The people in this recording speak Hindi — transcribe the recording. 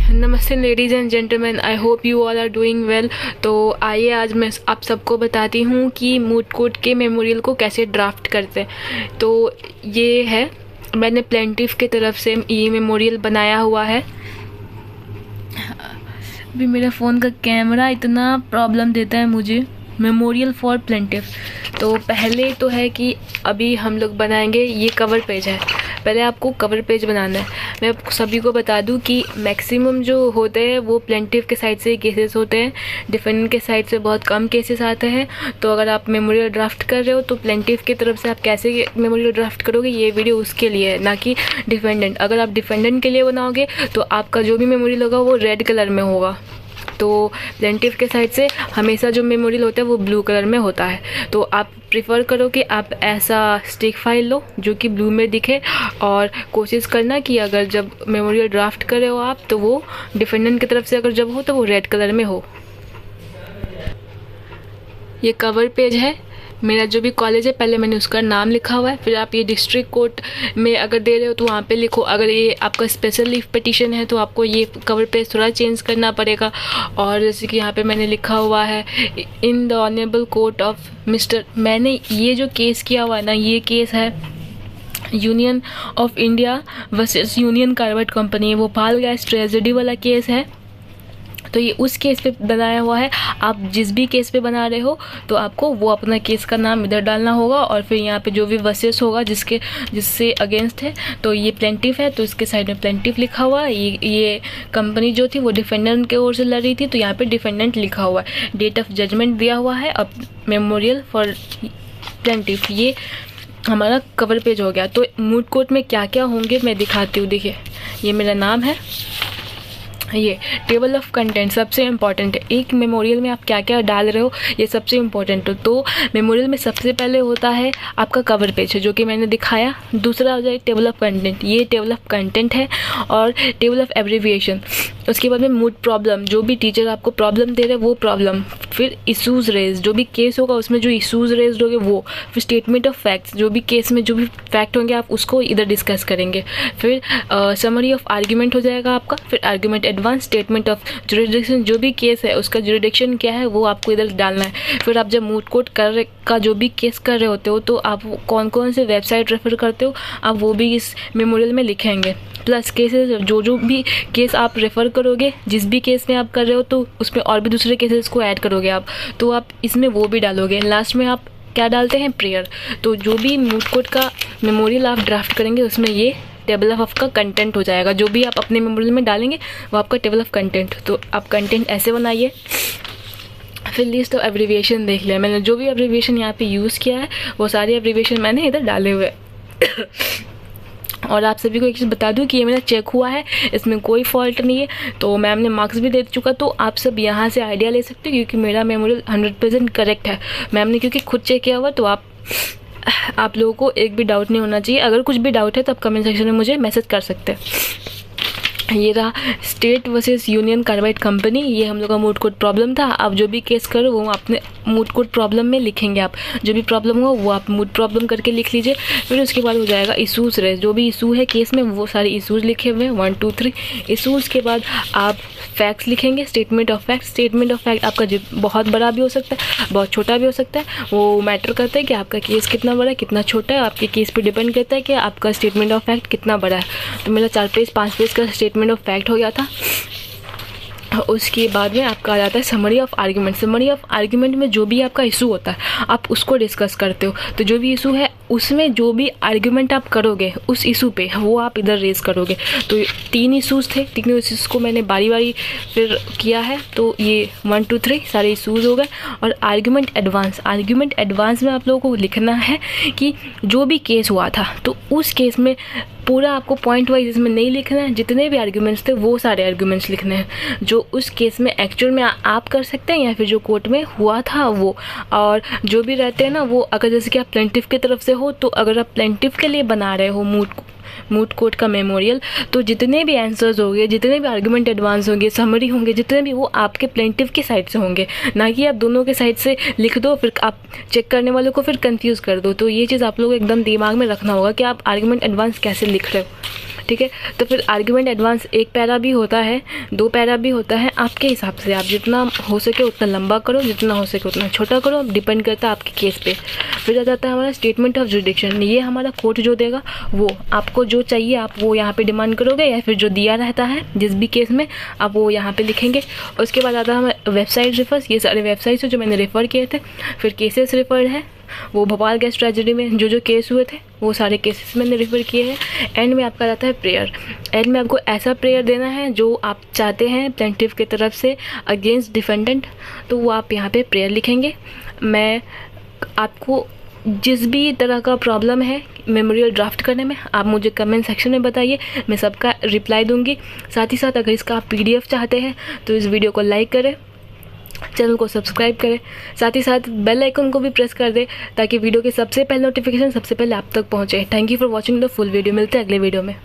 नमस्ते ladies and gentleman, I hope you all are doing well. तो आइए आज मैं आप सबको बताती हूँ कि मूट कोर्ट के मेमोरियल को कैसे ड्राफ्ट करते हैं। तो ये है, मैंने प्लेंटिफ की तरफ से ये मेमोरियल बनाया हुआ है। अभी मेरा फ़ोन का कैमरा इतना प्रॉब्लम देता है मुझे। Memorial for plaintiff. तो पहले तो है कि अभी हम लोग बनाएंगे, ये कवर पेज है। पहले आपको कवर पेज बनाना है। मैं सभी को बता दूं कि मैक्सिमम जो होते हैं वो प्लेंटिफ के साइड से केसेस होते हैं, डिफेंडेंट के साइड से बहुत कम केसेस आते हैं। तो अगर आप मेमोरियल ड्राफ्ट कर रहे हो तो प्लेंटिफ की तरफ से आप कैसे मेमोरियल ड्राफ्ट करोगे, ये वीडियो उसके लिए है, ना कि डिफेंडेंट। अगर आप डिफेंडेंट के लिए बनाओगे तो आपका जो भी मेमोरियल होगा वो रेड कलर में होगा। तो प्लेंटिफ के साइड से हमेशा जो मेमोरियल होता है वो ब्लू कलर में होता है। तो आप प्रिफ़र करो कि आप ऐसा स्टिक फाइल लो जो कि ब्लू में दिखे, और कोशिश करना कि अगर जब मेमोरियल ड्राफ्ट कर रहे हो आप तो वो डिफेंडेंट की तरफ से अगर जब हो तो वो रेड कलर में हो। ये कवर पेज है। मेरा जो भी कॉलेज है पहले मैंने उसका नाम लिखा हुआ है। फिर आप ये डिस्ट्रिक्ट कोर्ट में अगर दे रहे हो तो वहाँ पे लिखो। अगर ये आपका स्पेशल लीव पिटीशन है तो आपको ये कवर पेज थोड़ा चेंज करना पड़ेगा। और जैसे कि यहाँ पे मैंने लिखा हुआ है in the honourable court of mister, मैंने ये जो केस किया हुआ है ना, ये केस है union of India versus union carbide company, Bhopal gas tragedy वाला केस है। तो ये उस केस पे बनाया हुआ है। आप जिस भी केस पे बना रहे हो तो आपको वो अपना केस का नाम इधर डालना होगा, और फिर यहाँ पे जो भी वर्सेस होगा जिससे अगेंस्ट है, तो ये प्लेंटिफ है तो इसके साइड में प्लेंटिफ लिखा हुआ है। ये कंपनी जो थी वो डिफेंडेंट की ओर से लड़ रही थी तो यहाँ पे डिफेंडेंट लिखा हुआ है। डेट ऑफ जजमेंट दिया हुआ है। अब मेमोरियल फॉर प्लेंटिफ, ये हमारा कवर पेज हो गया। तो मूट कोर्ट में क्या क्या होंगे मैं दिखाती हूँ। देखिए, ये मेरा नाम है। ये टेबल ऑफ कंटेंट सबसे इम्पॉर्टेंट है। एक मेमोरियल में आप क्या क्या डाल रहे हो ये सबसे इम्पॉर्टेंट हो। तो मेमोरियल में सबसे पहले होता है आपका कवर पेज है जो कि मैंने दिखाया। दूसरा हो जाए टेबल ऑफ कंटेंट, ये टेबल ऑफ कंटेंट है। और टेबल ऑफ एब्रीविएशन, उसके बाद में मूड प्रॉब्लम, जो भी टीचर आपको प्रॉब्लम दे रहे हैं वो प्रॉब्लम। फिर इशूज़ रेज, जो भी केस होगा उसमें जो इशूज़ रेज होंगे वो। फिर स्टेटमेंट ऑफ फैक्ट्स, जो भी केस में जो भी फैक्ट होंगे आप उसको इधर डिस्कस करेंगे। फिर समरी ऑफ आर्ग्यूमेंट हो जाएगा आपका। फिर argument advance, statement of jurisdiction, जो भी केस है उसका जुरिडिक्शन क्या है वो आपको इधर डालना है। फिर आप जब मूट कोर्ट का जो भी केस कर रहे होते हो तो आप कौन कौन से वेबसाइट रेफर करते हो आप वो भी इस मेमोरियल में लिखेंगे। प्लस केसेस, जो भी केस आप रेफ़र करोगे, जिस भी केस में आप कर रहे हो तो उसमें और भी दूसरे केसेस को ऐड करोगे आप, तो आप इसमें वो भी डालोगे। लास्ट में आप क्या डालते हैं, प्रेयर। तो जो भी मूट कोर्ट का मेमोरियल आप ड्राफ्ट करेंगे उसमें ये टेबल ऑफ का कंटेंट हो जाएगा। जो भी आप अपने मेमोरियल में डालेंगे वो आपका टेबल ऑफ कंटेंट। तो आप कंटेंट ऐसे बनाइए। फिर लिस्ट ऑफ एब्रीविएशन देख लिया मैंने। जो भी एब्रीविएशन यहाँ पे यूज़ किया है वो सारी एब्रीविएशन मैंने इधर डाले हुए और आप सभी को एक चीज़ बता दूं कि ये मेरा चेक हुआ है, इसमें कोई फॉल्ट नहीं है। तो मैम ने मार्क्स भी दे चुका, तो आप सब यहाँ से आइडिया ले सकते हो क्योंकि मेरा मेमोरियल 100% करेक्ट है। मैम ने क्योंकि खुद चेक किया हुआ, तो आप लोगों को एक भी डाउट नहीं होना चाहिए। अगर कुछ भी डाउट है तो आप कमेंट सेक्शन में मुझे मैसेज कर सकते हैं। ये रहा state versus union carbide company, ये हम लोग का मूट कोर्ट प्रॉब्लम था। आप जो भी केस करो वो अपने मूट कोर्ट प्रॉब्लम में लिखेंगे। आप जो भी प्रॉब्लम हो वो आप मूट प्रॉब्लम करके लिख लीजिए। फिर उसके बाद हो जाएगा इशूज़ रेज, जो भी इशू है केस में वो सारे इशूज़ लिखे हुए हैं 1 2 3। इशूज़ के बाद आप फैक्ट्स लिखेंगे, statement of fact. Statement of fact आपका बहुत बड़ा भी हो सकता है, बहुत छोटा भी हो सकता है। वो मैटर करता है कि आपका केस कितना बड़ा है कितना छोटा है, आपके केस पे डिपेंड करता है कि आपका स्टेटमेंट ऑफ फैक्ट कितना बड़ा है। तो मेरा 4 पेज 5 पेज का स्टेटमेंट ऑफ फैक्ट हो गया था। उसके बाद में आपका आ जाता है summary of argument. Summary of argument में जो भी आपका इशू होता है आप उसको डिस्कस करते हो। तो जो भी इशू है उसमें जो भी आर्ग्यूमेंट आप करोगे उस इशू पे वो आप इधर रेज करोगे। तो 3 इशूज़ थे, तीनों इशूज़ को मैंने बारी बारी फिर किया है। तो ये 1 2 3 सारे इशूज़ हो गए। और आर्ग्यूमेंट एडवांस, आर्ग्यूमेंट एडवांस में आप लोगों को लिखना है कि जो भी केस हुआ था तो उस केस में पूरा आपको पॉइंट वाइज इसमें नहीं लिखना है। जितने भी आर्ग्यूमेंट्स थे वो सारे आर्ग्यूमेंट्स लिखने हैं जो उस केस में एक्चुअल में आप कर सकते हैं या फिर जो कोर्ट में हुआ था वो। और जो भी रहते हैं ना वो, अगर जैसे कि आप प्लेंटिफ की तरफ से हो तो अगर आप प्लेंटिफ के लिए बना रहे हो मूट कोर्ट का मेमोरियल, तो जितने भी आंसर्स होंगे, जितने भी आर्गुमेंट एडवांस होंगे, समरी होंगे, जितने भी, वो आपके प्लेंटिफ की साइड से होंगे, ना कि आप दोनों के साइड से लिख दो फिर आप चेक करने वालों को फिर कंफ्यूज कर दो। तो ये चीज़ आप लोग एकदम दिमाग में रखना होगा कि आप आर्गुमेंट एडवांस कैसे लिख रहे हो। ठीक है। तो फिर आर्ग्यूमेंट एडवांस 1 पैरा भी होता है, 2 पैरा भी होता है, आपके हिसाब से आप जितना हो सके उतना लंबा करो, जितना हो सके उतना छोटा करो, डिपेंड करता है आपके केस पे। फिर आ जाता है हमारा स्टेटमेंट ऑफ जुडिक्शन। ये हमारा कोर्ट जो देगा वो आपको जो चाहिए आप वो यहाँ पे डिमांड करोगे, या फिर जो दिया रहता है जिस भी केस में आप वो यहाँ पे लिखेंगे। उसके बाद आता है हमारा वेबसाइट रेफर्स। ये सारे वेबसाइट्स हैं जो मैंने रेफ़र किए थे। फिर केसेस रेफर्ड है, वो भोपाल गैस ट्रेजेडी में जो केस हुए थे वो सारे केसेस मैंने रेफ़र किए हैं। एंड में आपका रहता है प्रेयर। एंड में आपको ऐसा प्रेयर देना है जो आप चाहते हैं प्लेंटिफ की तरफ से अगेंस्ट डिफेंडेंट, तो वो आप यहाँ पे प्रेयर लिखेंगे। मैं आपको जिस भी तरह का प्रॉब्लम है मेमोरियल ड्राफ्ट करने में आप मुझे कमेंट सेक्शन में बताइए, मैं सबका रिप्लाई दूंगी। साथ ही साथ अगर इसका आप PDF चाहते हैं तो इस वीडियो को लाइक करें, चैनल को सब्सक्राइब करें, साथ ही साथ बेल आइकन को भी प्रेस कर दें ताकि वीडियो के सबसे पहले नोटिफिकेशन सबसे पहले आप तक पहुंचे। Thank you for watching the full video. मिलते हैं अगले वीडियो में।